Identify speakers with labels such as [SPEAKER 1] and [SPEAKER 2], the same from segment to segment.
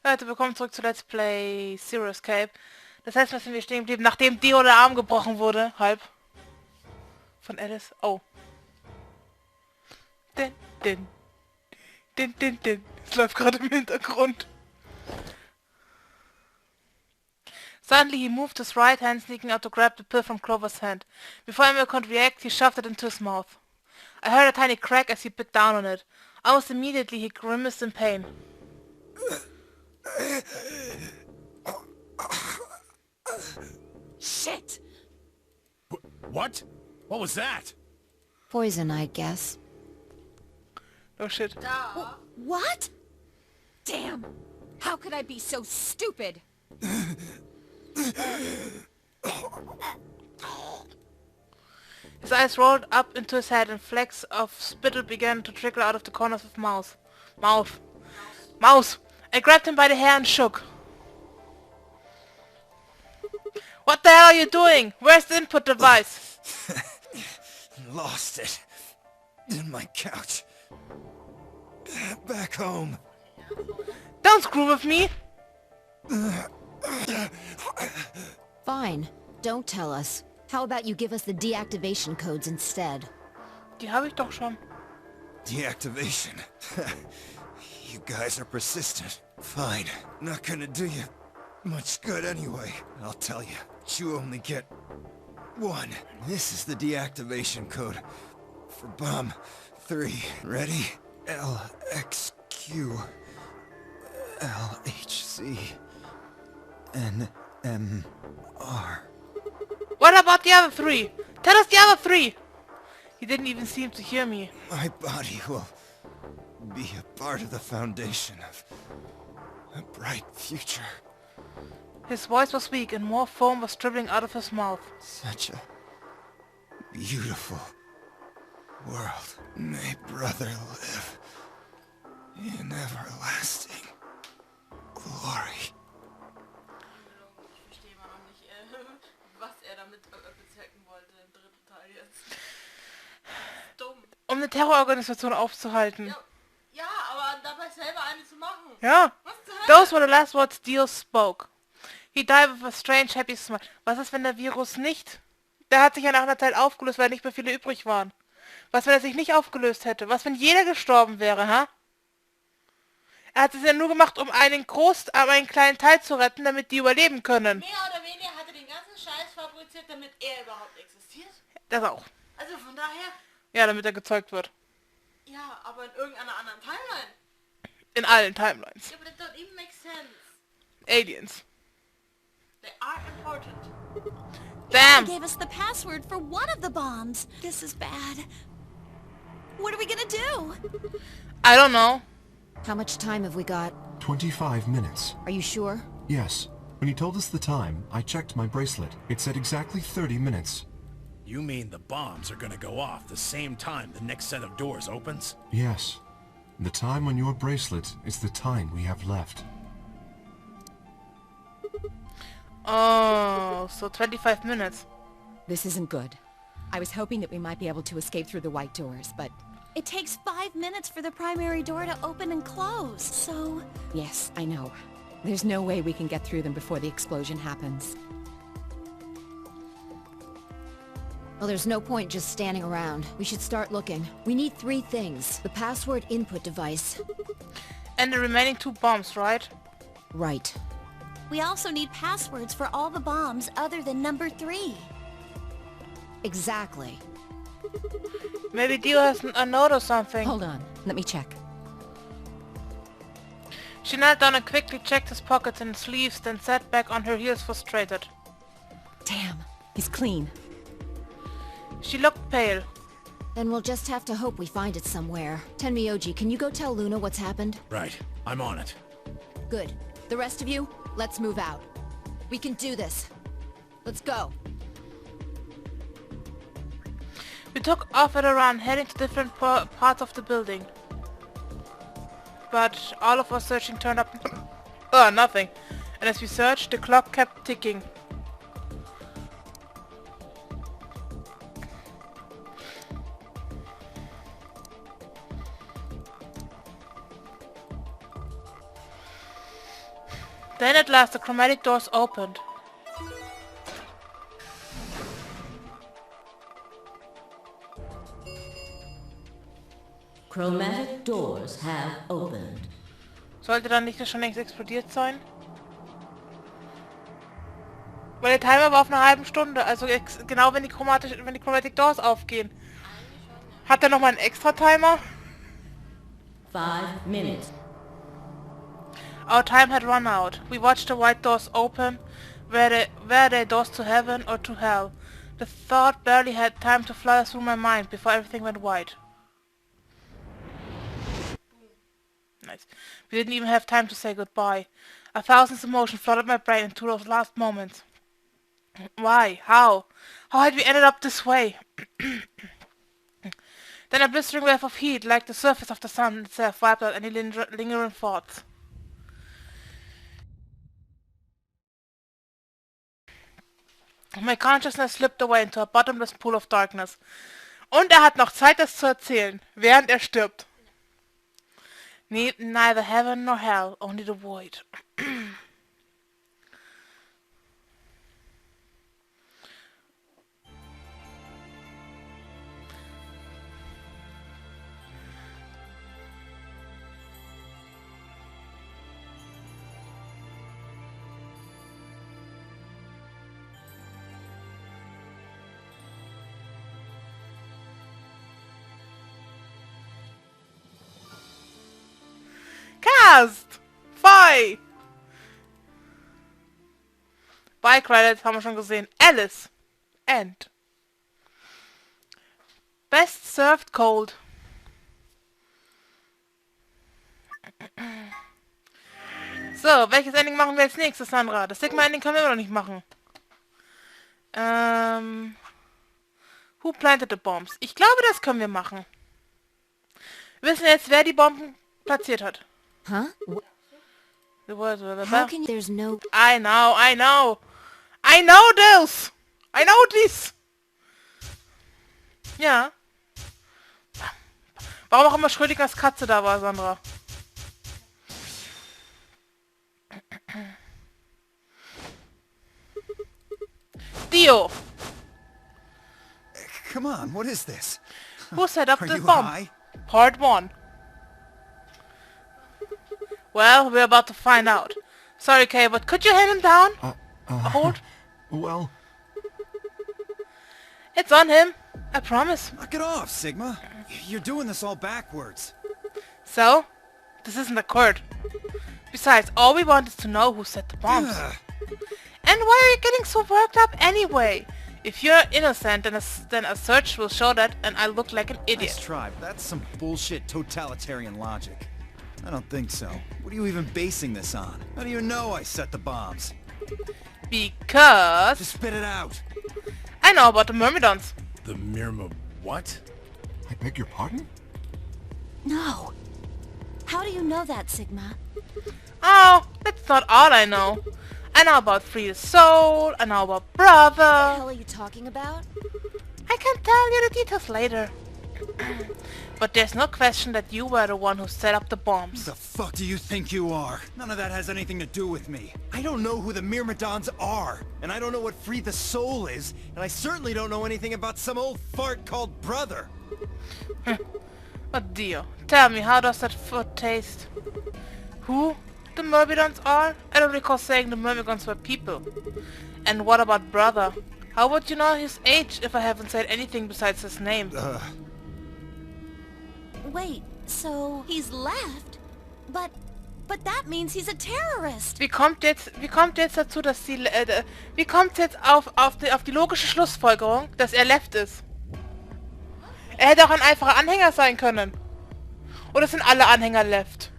[SPEAKER 1] Leute, willkommen zurück zu Let's Play Zero Escape. Das heißt, was sind wir stehen geblieben, nachdem Dio der Arm gebrochen wurde, halb. Von Alice. Oh. Din, din. Din, din, din. Es läuft gerade im Hintergrund. Suddenly he moved his right hand, sneaking out to grab the pill from Clover's hand. Before Emil could react, he shoved it into his mouth. I heard a tiny crack as he bit down on it. Almost immediately he grimaced in pain.
[SPEAKER 2] Shit!
[SPEAKER 3] What? What was that?
[SPEAKER 4] Poison, I guess.
[SPEAKER 1] Oh shit.
[SPEAKER 2] What? Damn! How could I be so stupid?
[SPEAKER 1] His eyes rolled up into his head and flecks of spittle began to trickle out of the corners of his mouth. Mouse! I grabbed him by the hair and shook. What the hell are you doing? Where's the input device?
[SPEAKER 3] Lost it. In my couch. Back home.
[SPEAKER 1] Don't screw with me!
[SPEAKER 4] Fine. Don't tell us. How about you give us the deactivation codes instead?
[SPEAKER 1] Die habe ich doch schon.
[SPEAKER 3] Deactivation. You guys are persistent. Fine. Not gonna do you much good anyway. I'll tell you. You only get one. This is the deactivation code for bomb 3. Ready? LXQ LHC NMR.
[SPEAKER 1] What about the other 3? Tell us the other 3! He didn't even seem to hear me.
[SPEAKER 3] My body will be a part of the foundation of a bright future.
[SPEAKER 1] His voice was weak and more foam was dribbling out of his mouth.
[SPEAKER 3] Such a beautiful world. May brother live in everlasting glory.
[SPEAKER 1] Ich verstehe immer noch nicht, was damit bezwecken wollte im dritten Teil jetzt. Dumm. Um eine Terrororganisation aufzuhalten.
[SPEAKER 5] Ja, aber dabei selber eine zu machen.
[SPEAKER 1] Ja.
[SPEAKER 5] Was zur Hölle?
[SPEAKER 1] Those were the last words Dio spoke. He died with a strange happy smile. Was ist, wenn der Virus nicht... Der hat sich ja nach einer Zeit aufgelöst, weil nicht mehr viele übrig waren. Was, wenn er sich nicht aufgelöst hätte? Was, wenn jeder gestorben wäre, ha? Er hat es ja nur gemacht, um einen kleinen Teil zu retten, damit die überleben können.
[SPEAKER 5] Mehr oder weniger hat er den ganzen Scheiß fabriziert, damit er überhaupt existiert.
[SPEAKER 1] Das auch.
[SPEAKER 5] Also von daher,
[SPEAKER 1] Ja, damit er gezeugt wird.
[SPEAKER 5] ja, aber in irgendeiner anderen Timeline.
[SPEAKER 1] In allen Timelines.
[SPEAKER 5] Ja, but it don't even make sense.
[SPEAKER 1] Aliens.
[SPEAKER 5] They are important.
[SPEAKER 1] Damn!
[SPEAKER 2] They gave us the password for one of the bombs. This is bad. What are we gonna do?
[SPEAKER 1] I don't know.
[SPEAKER 4] How much time have we got?
[SPEAKER 6] 25 minutes.
[SPEAKER 4] Are you sure?
[SPEAKER 6] Yes. When you told us the time, I checked my bracelet. It said exactly 30 minutes.
[SPEAKER 3] You mean the bombs are gonna go off the same time the next set of doors opens?
[SPEAKER 6] Yes. The time on your bracelet is the time we have left.
[SPEAKER 1] Oh, so 25 minutes.
[SPEAKER 7] This isn't good. I was hoping that we might be able to escape through the white doors, but...
[SPEAKER 2] It takes 5 minutes for the primary door to open and close, so...
[SPEAKER 7] Yes, I know. There's no way we can get through them before the explosion happens.
[SPEAKER 4] Well, there's no point just standing around. We should start looking. We need 3 things. The password input device.
[SPEAKER 1] And the remaining 2 bombs, right?
[SPEAKER 4] Right.
[SPEAKER 2] We also need passwords for all the bombs other than number 3.
[SPEAKER 4] Exactly.
[SPEAKER 1] Maybe Dio has a note or something.
[SPEAKER 7] Hold on, let me check.
[SPEAKER 1] She knelt down and quickly checked his pockets and sleeves, then sat back on her heels frustrated.
[SPEAKER 7] Damn, he's clean.
[SPEAKER 1] She looked pale.
[SPEAKER 4] Then we'll just have to hope we find it somewhere. Tenmyoji, can you go tell Luna what's happened?
[SPEAKER 3] Right. I'm on it.
[SPEAKER 4] Good. The rest of you, let's move out. We can do this. Let's go.
[SPEAKER 1] We took off at a run, heading to different parts of the building. But all of our searching turned up... nothing. And as we searched, the clock kept ticking. Then at last the chromatic doors opened.
[SPEAKER 8] Chromatic doors have opened.
[SPEAKER 1] Sollte dann nicht schon längst explodiert sein? Weil der Timer war auf einer halben Stunde, also genau wenn die Chromatic Doors aufgehen. Hat er nochmal einen extra Timer?
[SPEAKER 8] 5 minutes.
[SPEAKER 1] Our time had run out. We watched the white doors open. Were they doors to heaven or to hell? The thought barely had time to flutter through my mind before everything went white. Nice. We didn't even have time to say goodbye. 1,000 emotions flooded my brain into those last moments. Why? How? How had we ended up this way? Then a blistering wave of heat, like the surface of the sun itself, wiped out any lingering thoughts. My consciousness slipped away into a bottomless pool of darkness. Und er hat noch Zeit, das zu erzählen, während er stirbt. Neither heaven nor hell, only the void. Cast! Bye! By Credits haben wir schon gesehen. Alice-Ende. Best served cold. So, welches Ending machen wir als nächstes, Sandra? Das Sigma-Ending können wir immer noch nicht machen. Who planted the bombs? Ich glaube, das können wir machen. Wir wissen jetzt, wer die Bomben platziert hat.
[SPEAKER 4] Huh?
[SPEAKER 1] How
[SPEAKER 4] can there's no...
[SPEAKER 1] I know. I know this! I know this! Ja. Warum auch immer Schrödingers Katze da war, Sandra. Dio!
[SPEAKER 3] Come on, what is this?
[SPEAKER 1] Who set up
[SPEAKER 3] Are
[SPEAKER 1] the
[SPEAKER 3] you
[SPEAKER 1] bomb?
[SPEAKER 3] high?
[SPEAKER 1] Part 1. Well, we're about to find out. Sorry, Kay, but could you hand him down? Hold.
[SPEAKER 6] Well,
[SPEAKER 1] It's on him. I promise.
[SPEAKER 3] Knock it off, Sigma. You're doing this all backwards.
[SPEAKER 1] So? This isn't a court. Besides, all we want is to know who set the bombs.
[SPEAKER 3] Ugh.
[SPEAKER 1] And why are you getting so worked up anyway? If you're innocent, then a search will show that, and I look like an
[SPEAKER 3] Nice
[SPEAKER 1] idiot.
[SPEAKER 3] try, but that's some bullshit totalitarian logic. I don't think so. What are you even basing this on? How do you know I set the bombs?
[SPEAKER 1] Because
[SPEAKER 3] Just spit it out.
[SPEAKER 1] I know about the Myrmidons.
[SPEAKER 9] The Mirma what?
[SPEAKER 6] I beg your pardon?
[SPEAKER 2] No. How do you know that, Sigma?
[SPEAKER 1] Oh, that's not all I know. I know about Frida's soul, I know about
[SPEAKER 4] What the
[SPEAKER 1] Brother.
[SPEAKER 4] hell are you talking about?
[SPEAKER 1] I can tell you the details later. But there's no question that you were the one who set up the
[SPEAKER 3] Who
[SPEAKER 1] bombs.
[SPEAKER 3] the fuck do you think you are? None of that has anything to do with me. I don't know who the Myrmidons are, and I don't know what Free the Soul is, and I certainly don't know anything about some old fart called Brother.
[SPEAKER 1] Oh dear. Tell me, how does that food taste? Who the Myrmidons are? I don't recall saying the Myrmidons were people. And what about Brother? How would you know his age if I haven't said anything besides his name?
[SPEAKER 2] Wait, so he's left? But that means he's a terrorist.
[SPEAKER 1] Wie kommt jetzt dazu, dass sie, wie kommt jetzt auf die logische Schlussfolgerung, dass er left ist? Er hätte auch ein einfacher Anhänger sein können. Oder sind alle Anhänger left?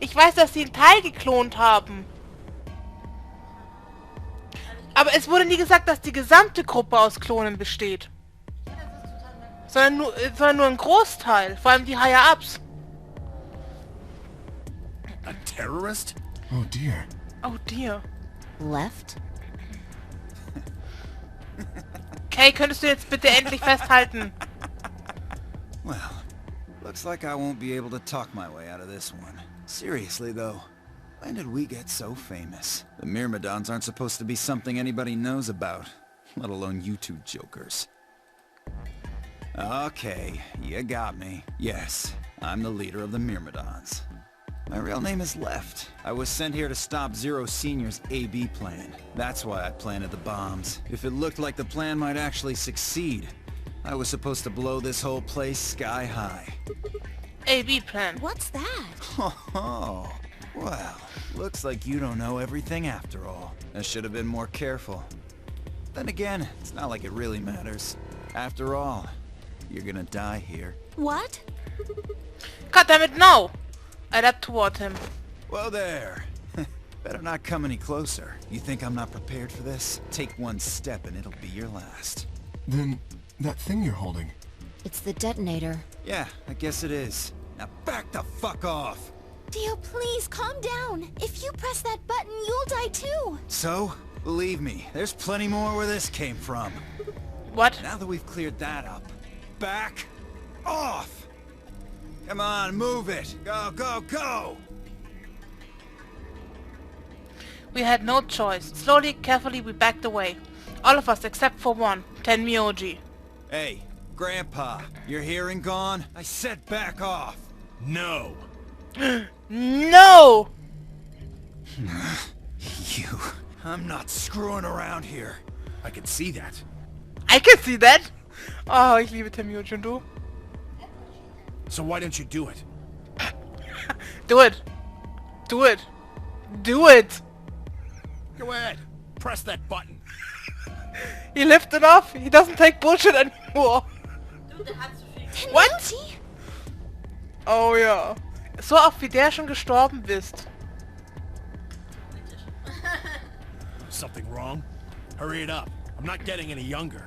[SPEAKER 1] Ich weiß, dass sie einen Teil geklont haben. Aber es wurde nie gesagt, dass die gesamte Gruppe aus Klonen besteht. Sondern nur ein Großteil. Vor allem die Higher-Ups.
[SPEAKER 9] A terrorist?
[SPEAKER 6] Oh dear.
[SPEAKER 1] Oh dear.
[SPEAKER 4] Left?
[SPEAKER 1] Okay, könntest du jetzt bitte endlich festhalten?
[SPEAKER 3] Well, Looks like I won't be able to talk my way out of this one. Seriously though, when did we get so famous? The Myrmidons aren't supposed to be something anybody knows about, let alone you two jokers. Okay, you got me. Yes, I'm the leader of the Myrmidons. My real name is Left. I was sent here to stop Zero Senior's AB plan. That's why I planted the bombs. If it looked like the plan might actually succeed, I was supposed to blow this whole place sky high.
[SPEAKER 1] AB plan.
[SPEAKER 2] What's that?
[SPEAKER 3] Oh, well, looks like you don't know everything after all. I should have been more careful. Then again, it's not like it really matters. After all, you're gonna die here.
[SPEAKER 2] What?
[SPEAKER 1] God damn it, no! I leapt toward him.
[SPEAKER 3] Whoa there. Better not come any closer. You think I'm not prepared for this? Take one step and it'll be your last.
[SPEAKER 6] Then, that thing you're holding.
[SPEAKER 4] It's the detonator.
[SPEAKER 3] Yeah, I guess it is. Now back the fuck off!
[SPEAKER 2] Dio, please, calm down. If you press that button, you'll die too.
[SPEAKER 3] So, believe me, there's plenty more where this came from.
[SPEAKER 1] What?
[SPEAKER 3] Now that we've cleared that up, back off! Come on, move it! Go, go, go!
[SPEAKER 1] We had no choice. Slowly, carefully, we backed away. All of us except for one, Tenmyoji.
[SPEAKER 3] Hey, Grandpa, your hearing gone? I said back off!
[SPEAKER 9] No.
[SPEAKER 1] No!
[SPEAKER 3] You... I'm not screwing around here.
[SPEAKER 9] I can see that.
[SPEAKER 1] I can see that! Oh, ich liebe Tenmyoji und du?
[SPEAKER 9] So why don't you do it?
[SPEAKER 1] Do it! Do it! Do it!
[SPEAKER 9] Go ahead. Press that button.
[SPEAKER 1] He lived enough. He doesn't take bullshit anymore. What?
[SPEAKER 2] Tenmyoji?
[SPEAKER 1] Oh ja. So oft wie der schon gestorben bist.
[SPEAKER 9] Something wrong? Hurry it up. I'm not getting any younger.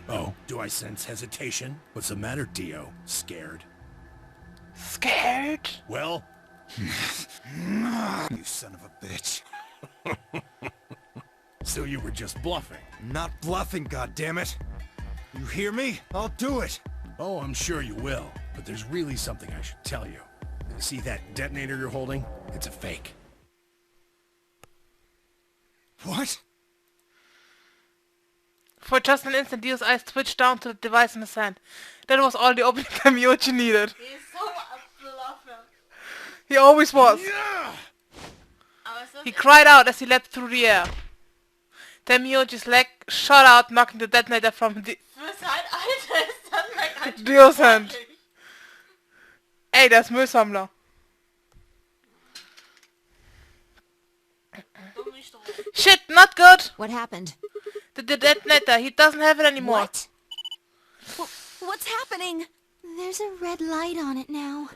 [SPEAKER 9] Oh, do I sense hesitation? What's the matter, Dio? Scared?
[SPEAKER 1] Scared?
[SPEAKER 9] Well?
[SPEAKER 3] You son of a bitch.
[SPEAKER 9] So you were just bluffing?
[SPEAKER 3] Not bluffing, goddammit. You hear me? I'll do it.
[SPEAKER 9] Oh, I'm sure you will. But there's really something I should tell you. See that detonator you're holding? It's a fake.
[SPEAKER 3] What?
[SPEAKER 1] For just an instant, Dio's eyes twitched down to the device in his hand. That was all the opening Tenmyoji needed.
[SPEAKER 5] Die ist so am Bluffen.
[SPEAKER 1] He always was.
[SPEAKER 5] Aber so
[SPEAKER 1] He cried out as he leapt through the air. Tenmyoji's leg shot out, knocking the detonator from
[SPEAKER 5] für sein Alter ist das like ein
[SPEAKER 1] Dio's hand. Ey, der ist Müllsammler.
[SPEAKER 5] Dumm nicht drum.
[SPEAKER 1] Shit, not good.
[SPEAKER 4] What happened?
[SPEAKER 1] The detonator, he doesn't have it anymore.
[SPEAKER 2] What? What's happening? There's a red light on it now.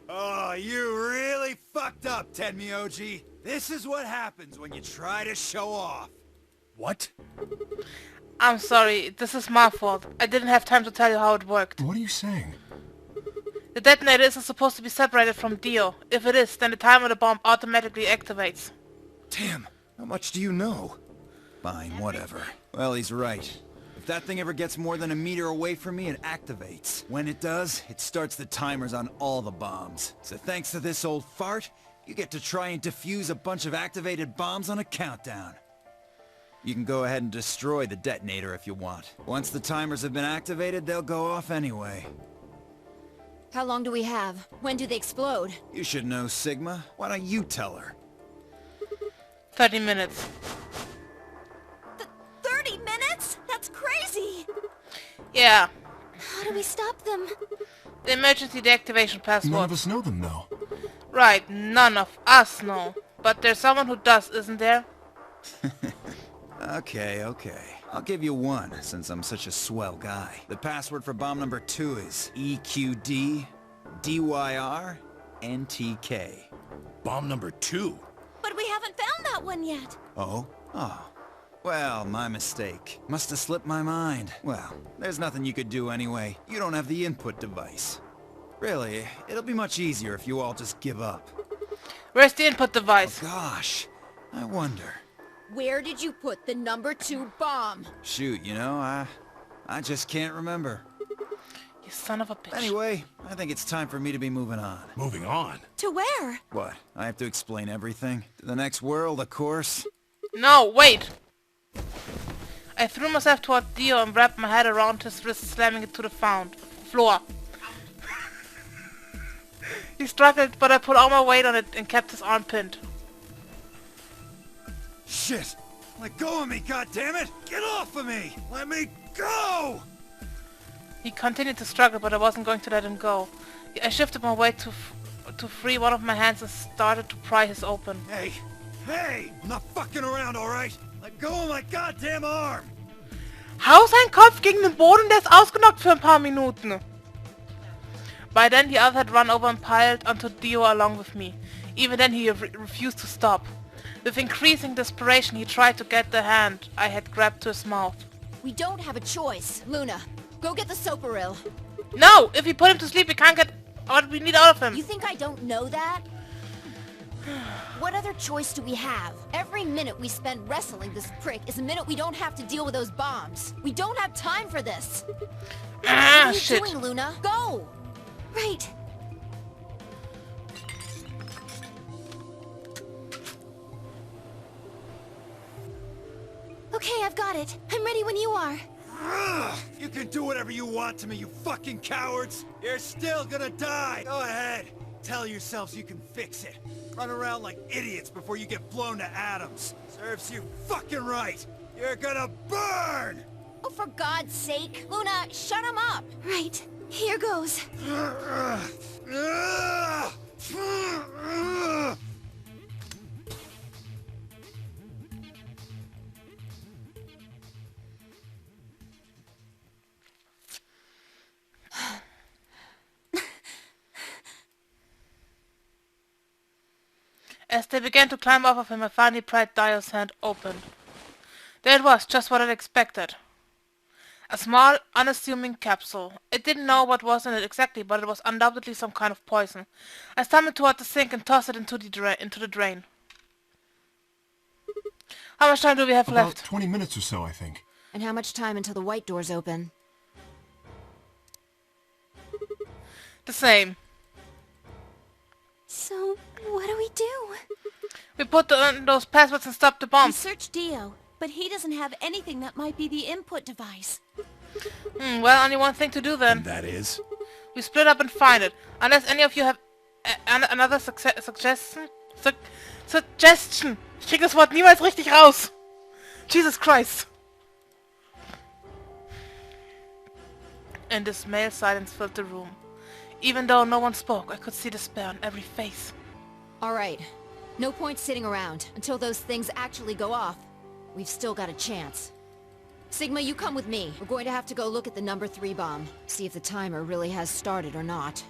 [SPEAKER 3] Oh, you really fucked up, Tenmyoji. This is what happens when you try to show off.
[SPEAKER 9] What?
[SPEAKER 1] I'm sorry, this is my fault. I didn't have time to tell you how it worked.
[SPEAKER 6] What are you saying?
[SPEAKER 1] The detonator isn't supposed to be separated from Dio. If it is, then the timer of the bomb automatically activates.
[SPEAKER 3] Damn, how much do you know? Fine, whatever. Well, he's right. If that thing ever gets more than a meter away from me, it activates. When it does, it starts the timers on all the bombs. So thanks to this old fart, you get to try and defuse a bunch of activated bombs on a countdown. You can go ahead and destroy the detonator if you want. Once the timers have been activated, they'll go off anyway.
[SPEAKER 4] How long do we have? When do they explode?
[SPEAKER 3] You should know, Sigma. Why don't you tell her?
[SPEAKER 1] 30 minutes.
[SPEAKER 2] 30 minutes? That's crazy!
[SPEAKER 1] Yeah.
[SPEAKER 2] How do we stop them?
[SPEAKER 1] The emergency deactivation
[SPEAKER 6] None
[SPEAKER 1] password.
[SPEAKER 6] of us know them, though.
[SPEAKER 1] Right, none of us know. But there's someone who does, isn't there?
[SPEAKER 3] Okay. I'll give you one, since I'm such a swell guy. The password for bomb number 2 is EQD DYR NTK.
[SPEAKER 9] Bomb number 2?
[SPEAKER 2] But we haven't found that one yet.
[SPEAKER 3] Oh? Oh. Well, my mistake. Must have slipped my mind. Well, there's nothing you could do anyway. You don't have the input device. Really, it'll be much easier if you all just give up.
[SPEAKER 1] Where's the input device?
[SPEAKER 3] Oh, gosh, I wonder.
[SPEAKER 4] Where did you put the number 2 bomb?
[SPEAKER 3] Shoot, you know, I just can't remember.
[SPEAKER 1] You son of a bitch.
[SPEAKER 3] Anyway, I think it's time for me to be moving on.
[SPEAKER 9] Moving on?
[SPEAKER 2] To where?
[SPEAKER 3] What? I have to explain everything? To the next world, of course?
[SPEAKER 1] No, wait! I threw myself toward Dio and wrapped my head around his wrist, slamming it to the floor. He struggled, but I put all my weight on it and kept his arm pinned.
[SPEAKER 3] Shit! Let go of me, goddammit! Get off of me! Let me go!
[SPEAKER 1] He continued to struggle, but I wasn't going to let him go. I shifted my weight to free one of my hands and started to pry his open.
[SPEAKER 3] Hey! Hey! I'm not fucking around, alright? Let go of my goddamn arm!
[SPEAKER 1] Hau sein Kopf gegen den Boden, der ist ausgenockt für ein paar Minuten. By then the other had run over and piled onto Dio along with me. Even then he refused to stop. With increasing desperation he tried to get the hand I had grabbed to his mouth.
[SPEAKER 4] We don't have a choice. Luna, go get the Soparil.
[SPEAKER 1] No! If we put him to sleep we can't get what we need out of him.
[SPEAKER 4] You think I don't know that? What other choice do we have? Every minute we spend wrestling this prick is a minute we don't have to deal with those bombs. We don't have time for this.
[SPEAKER 1] Ah,
[SPEAKER 4] what are you
[SPEAKER 1] shit.
[SPEAKER 4] doing, Luna? Go!
[SPEAKER 2] Right. Okay, I've got it. I'm ready when you are.
[SPEAKER 3] Ugh, you can do whatever you want to me, you fucking cowards! You're still gonna die! Go ahead! Tell yourselves you can fix it. Run around like idiots before you get blown to atoms. Serves you fucking right! You're gonna burn!
[SPEAKER 4] Oh, for God's sake. Luna, shut him up.
[SPEAKER 2] Right. Here goes.
[SPEAKER 1] As they began to climb off of him, I finally pried Dio's hand open. There it was, just what I'd expected. A small, unassuming capsule. I didn't know what was in it exactly, but it was undoubtedly some kind of poison. I stumbled toward the sink and tossed it into the drain. How much time do we have
[SPEAKER 6] About
[SPEAKER 1] left?
[SPEAKER 6] 20 minutes or so, I think.
[SPEAKER 4] And how much time until the white doors open?
[SPEAKER 1] The same.
[SPEAKER 2] So, what do we do?
[SPEAKER 1] We put those passwords and stopped the
[SPEAKER 2] We
[SPEAKER 1] bombs.
[SPEAKER 2] searched Dio, but he doesn't have anything that might be the input device.
[SPEAKER 1] Well, only one thing to do then.
[SPEAKER 9] And that is?
[SPEAKER 1] We split up and find it. Unless any of you have another suggestion? Suggestion! Ich krieg das Wort niemals richtig raus! Jesus Christ! And dismayed silence filled the room. Even though no one spoke, I could see despair on every face.
[SPEAKER 4] Alright. No point sitting around until those things actually go off. We've still got a chance. Sigma, you come with me. We're going to have to go look at the number 3 bomb. See if the timer really has started or not.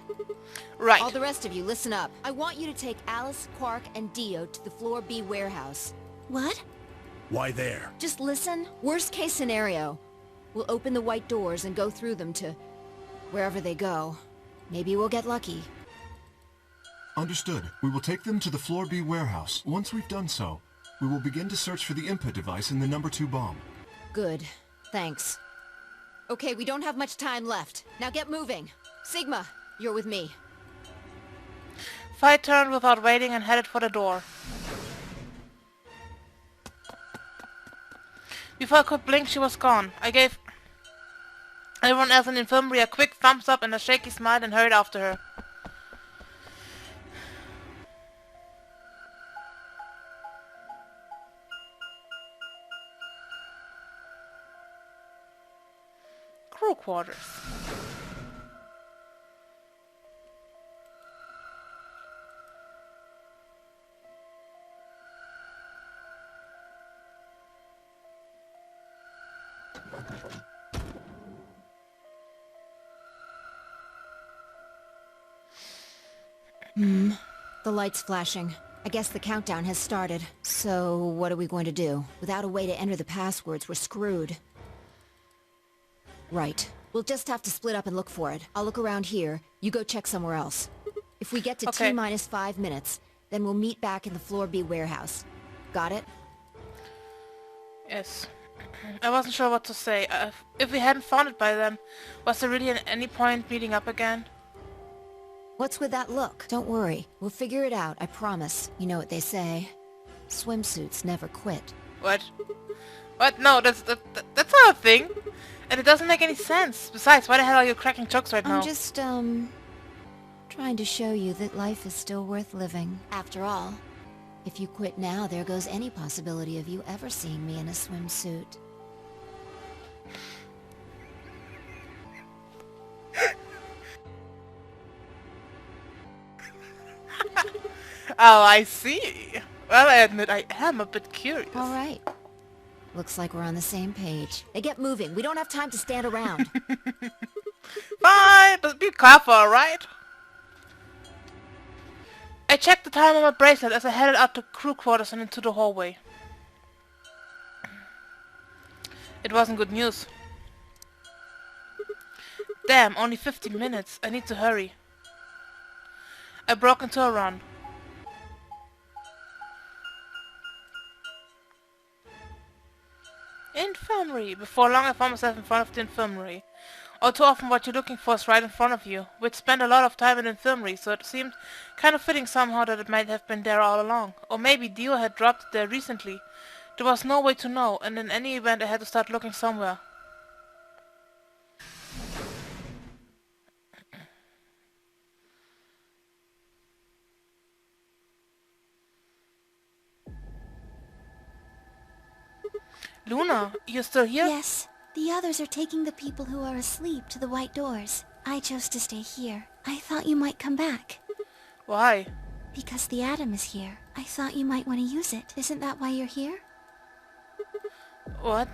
[SPEAKER 1] Right.
[SPEAKER 4] All the rest of you, listen up. I want you to take Alice, Quark, and Dio to the Floor B warehouse.
[SPEAKER 2] What?
[SPEAKER 9] Why there?
[SPEAKER 4] Just listen. Worst case scenario. We'll open the white doors and go through them to wherever they go. Maybe we'll get lucky.
[SPEAKER 6] Understood. We will take them to the Floor B warehouse. Once we've done so, we will begin to search for the input device in the number 2 bomb.
[SPEAKER 4] Good. Thanks. Okay, we don't have much time left. Now get moving. Sigma, you're with me.
[SPEAKER 1] Fight turned without waiting and headed for the door. Before I could blink, she was gone. I gave everyone else in the infirmary a quick thumbs up and a shaky smile and hurried after her. Crew quarters.
[SPEAKER 4] The light's flashing. I guess the countdown has started. So, what are we going to do? Without a way to enter the passwords, we're screwed. Right. We'll just have to split up and look for it. I'll look around here. You go check somewhere else. If we get to
[SPEAKER 1] Okay.
[SPEAKER 4] T-minus 5 minutes, then we'll meet back in the Floor B warehouse. Got it?
[SPEAKER 1] Yes. I wasn't sure what to say. If we hadn't found it by then, was there really any point meeting up again?
[SPEAKER 4] What's with that look? Don't worry. We'll figure it out, I promise. You know what they say. Swimsuits never quit.
[SPEAKER 1] What? What? No, that's not a thing. And it doesn't make any sense. Besides, why the hell are you cracking jokes right now?
[SPEAKER 4] I'm just, trying to show you that life is still worth living. After all, if you quit now, there goes any possibility of you ever seeing me in a swimsuit.
[SPEAKER 1] Oh, I see. Well, I admit I am a bit curious.
[SPEAKER 4] All right. Looks like we're on the same page. Hey, get moving. We don't have time to stand around.
[SPEAKER 1] Fine, but be careful, alright? I checked the time on my bracelet as I headed out to crew quarters and into the hallway. It wasn't good news. Damn, only 15 minutes. I need to hurry. I broke into a run. Infirmary. Before long I found myself in front of the infirmary. All too often what you're looking for is right in front of you. We'd spent a lot of time in the infirmary, so it seemed kind of fitting somehow that it might have been there all along. Or maybe Dio had dropped it there recently. There was no way to know, and in any event I had to start looking somewhere. Luna, you're still here?
[SPEAKER 2] Yes. The others are taking the people who are asleep to the white doors. I chose to stay here. I thought you might come back.
[SPEAKER 1] Why?
[SPEAKER 2] Because the atom is here. I thought you might want to use it. Isn't that why you're here?
[SPEAKER 1] What?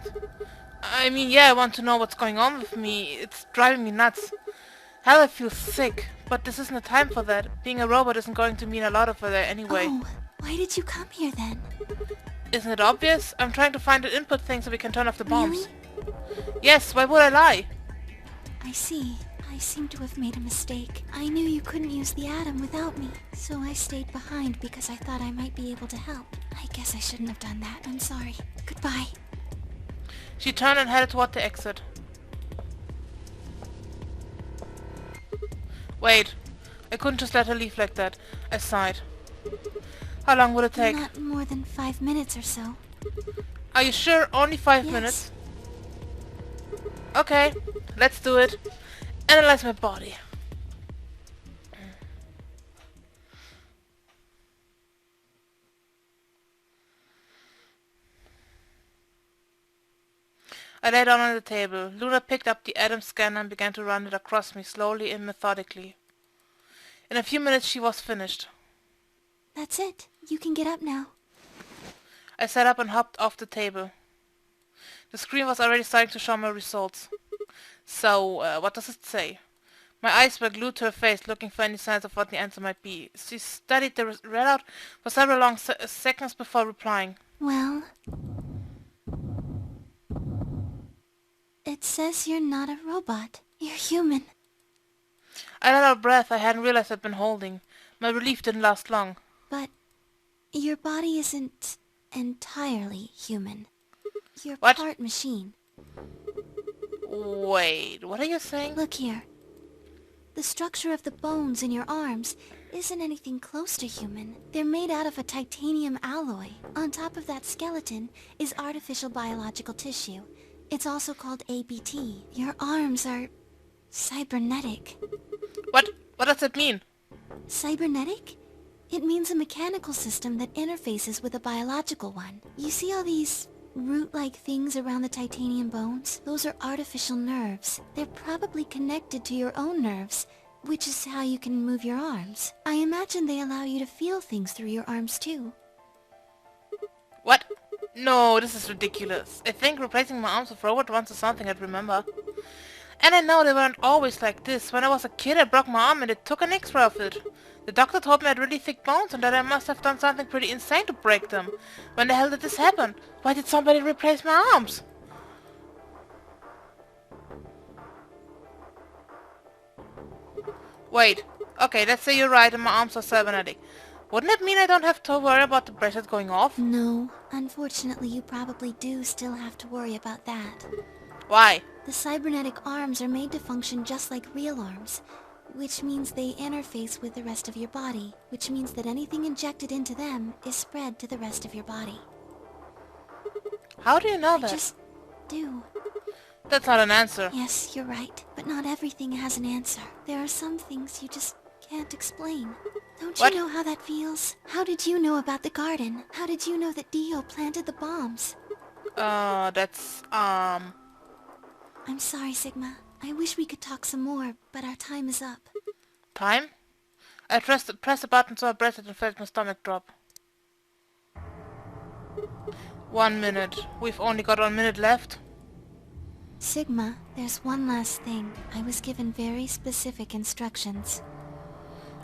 [SPEAKER 1] I mean, yeah, I want to know what's going on with me. It's driving me nuts. Hell, I feel sick. But this isn't the time for that. Being a robot isn't going to mean a lot of it anyway.
[SPEAKER 2] Oh, why did you come here then?
[SPEAKER 1] Isn't it obvious? I'm trying to find an input thing so we can turn off the bombs.
[SPEAKER 2] Really?
[SPEAKER 1] Yes, why would I lie?
[SPEAKER 2] I see. I seem to have made a mistake. I knew you couldn't use the atom without me, so I stayed behind because I thought I might be able to help. I guess I shouldn't have done that. I'm sorry. Goodbye.
[SPEAKER 1] She turned and headed toward the exit. Wait. I couldn't just let her leave like that. I sighed. How long would it take?
[SPEAKER 2] Not more than 5 minutes or so.
[SPEAKER 1] Are you sure? Only 5
[SPEAKER 2] Yes.
[SPEAKER 1] minutes? Okay, let's do it. Analyze my body. I lay down on the table. Luna picked up the atom scanner and began to run it across me slowly and methodically. In a few minutes she was finished.
[SPEAKER 2] That's it. You can get up now.
[SPEAKER 1] I sat up and hopped off the table. The screen was already starting to show my results. So, what does it say? My eyes were glued to her face, looking for any signs of what the answer might be. She studied the readout for several long seconds before replying.
[SPEAKER 2] Well... It says you're not a robot. You're human.
[SPEAKER 1] I let out a breath I hadn't realized I'd been holding. My relief didn't last long.
[SPEAKER 2] But your body isn't entirely human. You're
[SPEAKER 1] What?
[SPEAKER 2] part machine.
[SPEAKER 1] Wait, what are you saying?
[SPEAKER 2] Look here. The structure of the bones in your arms isn't anything close to human. They're made out of a titanium alloy. On top of that skeleton is artificial biological tissue. It's also called ABT. Your arms are cybernetic.
[SPEAKER 1] What does that mean?
[SPEAKER 2] Cybernetic? It means a mechanical system that interfaces with a biological one. You see all these root-like things around the titanium bones? Those are artificial nerves. They're probably connected to your own nerves, which is how you can move your arms. I imagine they allow you to feel things through your arms too.
[SPEAKER 1] What? No, this is ridiculous. I think replacing my arms with robot ones is something I'd remember. And I know they weren't always like this. When I was a kid I broke my arm and they took an x-ray of it. The doctor told me I had really thick bones and that I must have done something pretty insane to break them. When the hell did this happen? Why did somebody replace my arms? Wait. Okay, let's say you're right and my arms are cybernetic. Wouldn't it mean I don't have to worry about the bracelet going off?
[SPEAKER 2] No, Unfortunately, you probably do still have to worry about that.
[SPEAKER 1] Why?
[SPEAKER 2] The cybernetic arms are made to function just like real arms, which means they interface with the rest of your body, which means that anything injected into them is spread to the rest of your body.
[SPEAKER 1] How do you know
[SPEAKER 2] I
[SPEAKER 1] that?
[SPEAKER 2] just do.
[SPEAKER 1] That's not an answer.
[SPEAKER 2] Yes, you're right, but not everything has an answer. There are some things you just can't explain. Don't
[SPEAKER 1] What?
[SPEAKER 2] you know how that feels? How did you know about the garden? How did you know that Dio planted the bombs?
[SPEAKER 1] That's,
[SPEAKER 2] I'm sorry, Sigma. I wish we could talk some more, but our time is up.
[SPEAKER 1] time? I pressed the button so I breathed and felt my stomach drop. 1 minute. We've only got 1 minute left.
[SPEAKER 2] Sigma, there's one last thing. I was given very specific instructions.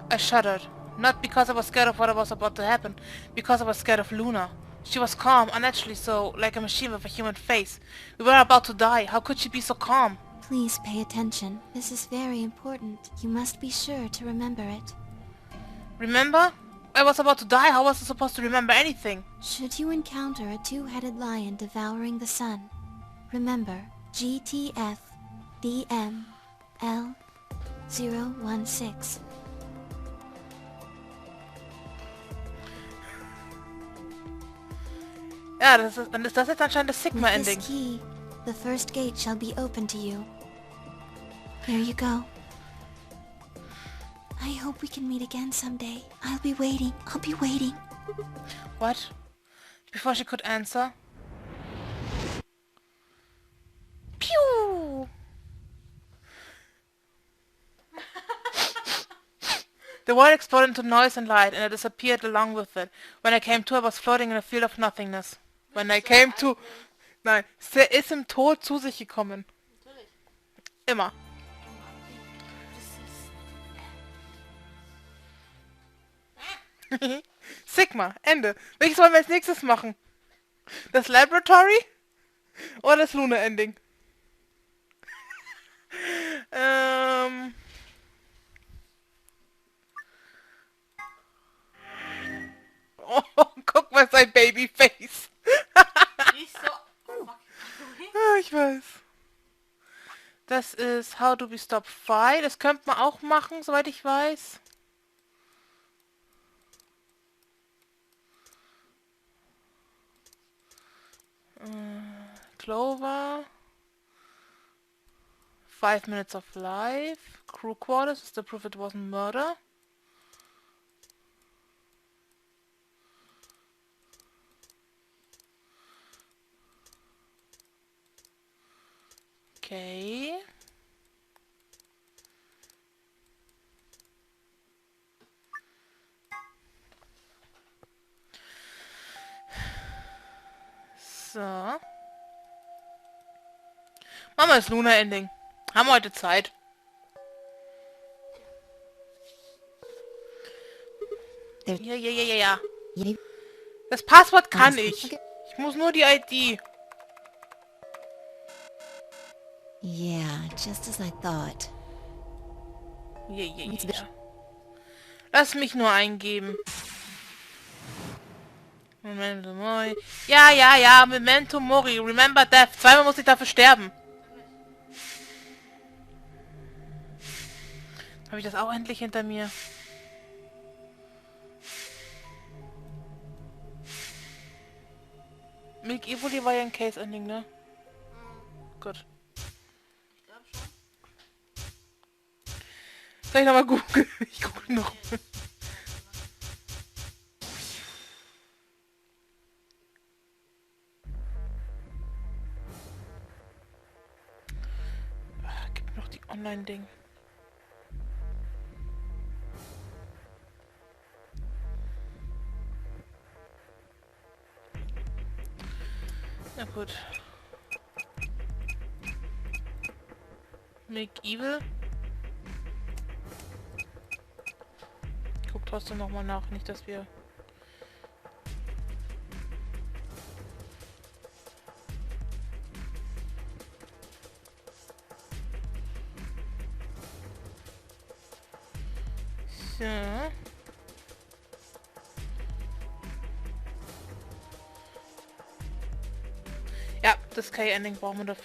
[SPEAKER 1] I shuddered. Not because I was scared of what was about to happen, because I was scared of Luna. She was calm, unnaturally so, like a machine with a human face. We were about to die. How could she be so calm?
[SPEAKER 2] Please pay attention. This is very important. You must be sure to remember it.
[SPEAKER 1] Remember? I was about to die. How was I supposed to remember anything?
[SPEAKER 2] Should you encounter a two-headed lion devouring the sun, remember GTF DM L016.
[SPEAKER 1] Ja, dann ist das jetzt anscheinend das
[SPEAKER 2] With
[SPEAKER 1] Sigma-Ending.
[SPEAKER 2] this key, the first gate shall be open to you. Here you go. I hope we can meet again someday. I'll be waiting. I'll be waiting.
[SPEAKER 1] What? Before she could answer. Pew! The world exploded into noise and light, and I disappeared along with it. When I came to, I was floating in a field of nothingness. When I came to... Nein, sie ist im Tod zu sich gekommen.
[SPEAKER 5] Natürlich.
[SPEAKER 1] Immer. Sigma, Ende. Welches wollen wir als nächstes machen? Das Laboratory? Oder das Luna-Ending? Oh, guck mal sein Babyface.
[SPEAKER 5] Die ist so fucking ugly.
[SPEAKER 1] Ah, ich weiß. Das ist How do we stop fight. Das könnte man auch machen, soweit ich weiß. Clover. 5 minutes of life. Crew quarters is the proof it wasn't murder. Okay. So. Machen wir das Luna-Ending. Haben wir heute Zeit. Ja. Das Passwort kann ich. Ich muss nur die ID.
[SPEAKER 4] Yeah, just as I thought.
[SPEAKER 1] Ja. Lass mich nur eingeben. Memento Mori. Ja. Memento Mori. Remember Death. Zweimal muss ich dafür sterben. Habe ich das auch endlich hinter mir? Milk Evoli war ja ein Case-Ending, ne? Gut.
[SPEAKER 5] Ich glaube schon.
[SPEAKER 1] Soll ich nochmal googeln? Ich google noch. Gib mir noch die Online-Ding. Na gut. Make Evil. Ich guck trotzdem nochmal nach, nicht dass wir... So. Das K-Ending brauchen wir dafür.